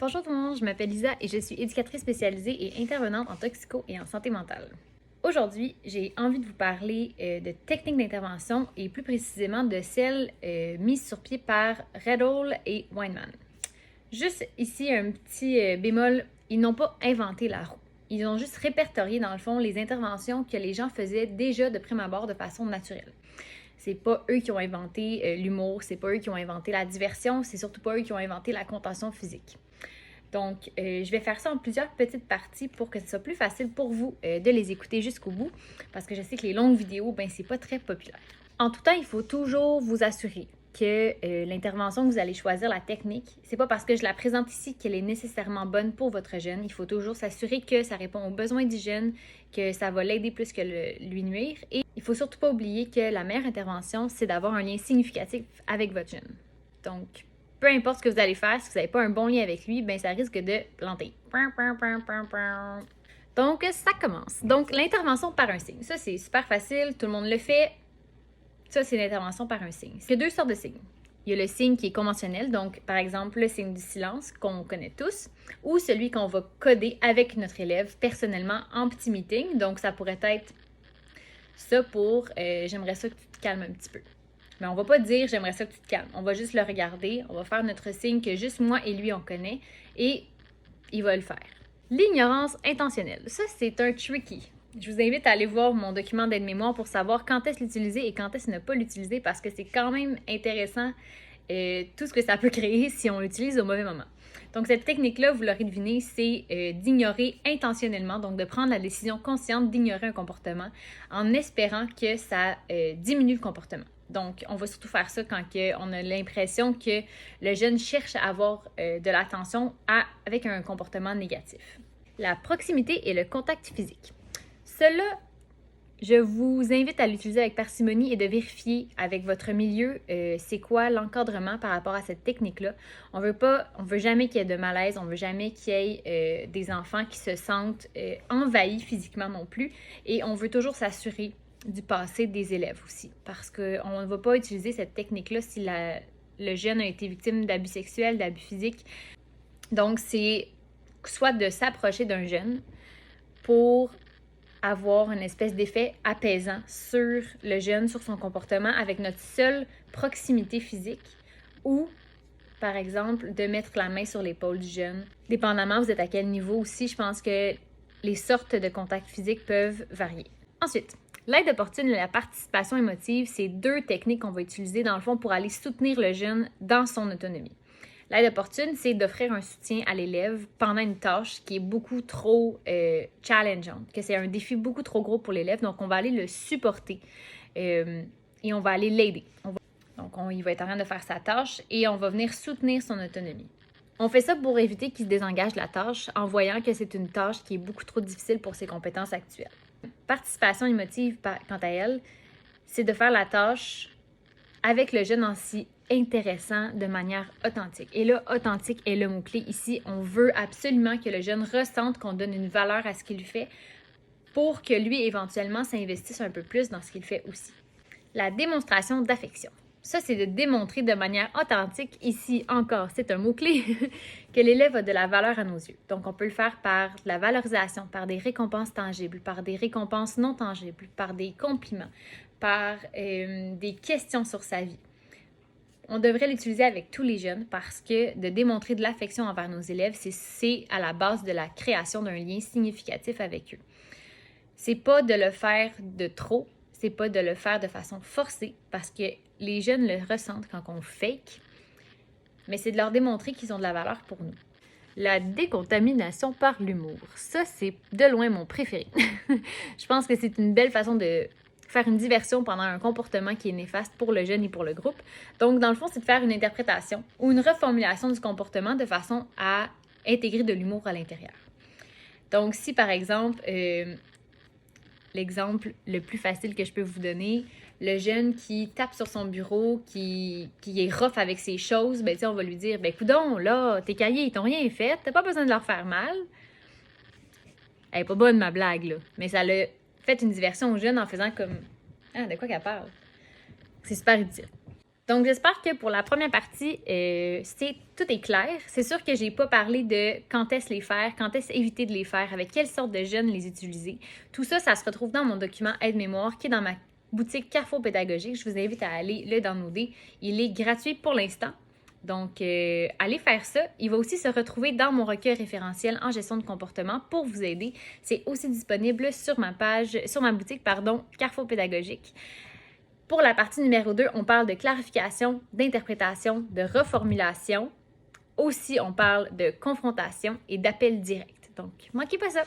Bonjour tout le monde, je m'appelle Lisa et je suis éducatrice spécialisée et intervenante en toxico et en santé mentale. Aujourd'hui, j'ai envie de vous parler de techniques d'intervention et plus précisément de celles mises sur pied par Redall et Weinman. Juste ici, un petit bémol, ils n'ont pas inventé la roue. Ils ont juste répertorié dans le fond les interventions que les gens faisaient déjà de prime abord de façon naturelle. C'est pas eux qui ont inventé l'humour, c'est pas eux qui ont inventé la diversion, c'est surtout pas eux qui ont inventé la contention physique. Donc, je vais faire ça en plusieurs petites parties pour que ce soit plus facile pour vous de les écouter jusqu'au bout, parce que je sais que les longues vidéos, c'est pas très populaire. En tout temps, il faut toujours vous assurer que l'intervention que vous allez choisir, la technique, c'est pas parce que je la présente ici qu'elle est nécessairement bonne pour votre jeune. Il faut toujours s'assurer que ça répond aux besoins du jeune, que ça va l'aider plus que lui nuire. Et il faut surtout pas oublier que la meilleure intervention, c'est d'avoir un lien significatif avec votre jeune. Donc, peu importe ce que vous allez faire, si vous n'avez pas un bon lien avec lui, ça risque de planter. Donc, ça commence. Donc, l'intervention par un signe. Ça, c'est super facile, tout le monde le fait. Ça, c'est l'intervention par un signe. Il y a deux sortes de signes. Il y a le signe qui est conventionnel, donc par exemple le signe du silence qu'on connaît tous, ou celui qu'on va coder avec notre élève personnellement en petit meeting. Donc, ça pourrait être ça pour j'aimerais ça que tu te calmes un petit peu. Mais on va pas dire j'aimerais ça que tu te calmes. On va juste le regarder. On va faire notre signe que juste moi et lui on connaît et il va le faire. L'ignorance intentionnelle. Ça, c'est un tricky. Je vous invite à aller voir mon document d'aide-mémoire pour savoir quand est-ce l'utiliser et quand est-ce ne pas l'utiliser parce que c'est quand même intéressant tout ce que ça peut créer si on l'utilise au mauvais moment. Donc, cette technique-là, vous l'aurez deviné, c'est d'ignorer intentionnellement, donc de prendre la décision consciente d'ignorer un comportement en espérant que ça diminue le comportement. Donc, on va surtout faire ça quand on a l'impression que le jeune cherche à avoir de l'attention avec un comportement négatif. La proximité et le contact physique. Cela, je vous invite à l'utiliser avec parcimonie et de vérifier avec votre milieu c'est quoi l'encadrement par rapport à cette technique-là. On veut jamais qu'il y ait de malaise, on veut jamais qu'il y ait des enfants qui se sentent envahis physiquement non plus. Et on veut toujours s'assurer du passé des élèves aussi. Parce qu'on ne va pas utiliser cette technique-là si le jeune a été victime d'abus sexuels, d'abus physiques. Donc, c'est soit de s'approcher d'un jeune pour avoir une espèce d'effet apaisant sur le jeune, sur son comportement, avec notre seule proximité physique, ou, par exemple, de mettre la main sur l'épaule du jeune. Dépendamment, vous êtes à quel niveau aussi, je pense que les sortes de contacts physiques peuvent varier. Ensuite, l'aide opportune et la participation émotive, c'est deux techniques qu'on va utiliser dans le fond pour aller soutenir le jeune dans son autonomie. L'aide opportune, c'est d'offrir un soutien à l'élève pendant une tâche qui est beaucoup trop challengeante, que c'est un défi beaucoup trop gros pour l'élève. Donc, on va aller le supporter et on va aller l'aider. Il va être en train de faire sa tâche et on va venir soutenir son autonomie. On fait ça pour éviter qu'il se désengage de la tâche en voyant que c'est une tâche qui est beaucoup trop difficile pour ses compétences actuelles. Participation émotive, quant à elle, c'est de faire la tâche avec le jeune en s'y intéressant de manière authentique. Et là, authentique est le mot-clé ici. On veut absolument que le jeune ressente qu'on donne une valeur à ce qu'il fait pour que lui, éventuellement, s'investisse un peu plus dans ce qu'il fait aussi. La démonstration d'affection. Ça, c'est de démontrer de manière authentique, ici encore, c'est un mot-clé, que l'élève a de la valeur à nos yeux. Donc, on peut le faire par de la valorisation, par des récompenses tangibles, par des récompenses non tangibles, par des compliments, par des questions sur sa vie. On devrait l'utiliser avec tous les jeunes parce que de démontrer de l'affection envers nos élèves, c'est à la base de la création d'un lien significatif avec eux. C'est pas de le faire de trop, c'est pas de le faire de façon forcée parce que les jeunes le ressentent quand on fake, mais c'est de leur démontrer qu'ils ont de la valeur pour nous. La décontamination par l'humour. Ça, c'est de loin mon préféré. Je pense que c'est une belle façon de faire une diversion pendant un comportement qui est néfaste pour le jeune et pour le groupe. Donc, dans le fond, c'est de faire une interprétation ou une reformulation du comportement de façon à intégrer de l'humour à l'intérieur. Donc, si par exemple, l'exemple le plus facile que je peux vous donner, le jeune qui tape sur son bureau, qui est rough avec ses choses, on va lui dire, coudonc, là, tes cahiers, ils t'ont rien fait, t'as pas besoin de leur faire mal. Elle est pas bonne, ma blague, là. Mais ça l'a fait une diversion au jeune en faisant comme, ah, de quoi qu'elle parle? C'est super utile. Donc, j'espère que pour la première partie, tout est clair. C'est sûr que j'ai pas parlé de quand est-ce les faire, quand est-ce éviter de les faire, avec quelle sorte de jeunes les utiliser. Tout ça, ça se retrouve dans mon document aide-mémoire qui est dans ma boutique Carrefour Pédagogique. Je vous invite à aller le downloader. Il est gratuit pour l'instant. Donc, allez faire ça. Il va aussi se retrouver dans mon recueil référentiel en gestion de comportement pour vous aider. C'est aussi disponible sur ma boutique, Carrefour Pédagogique. Pour la partie numéro 2, on parle de clarification, d'interprétation, de reformulation. Aussi, on parle de confrontation et d'appel direct. Donc, manquez pas ça!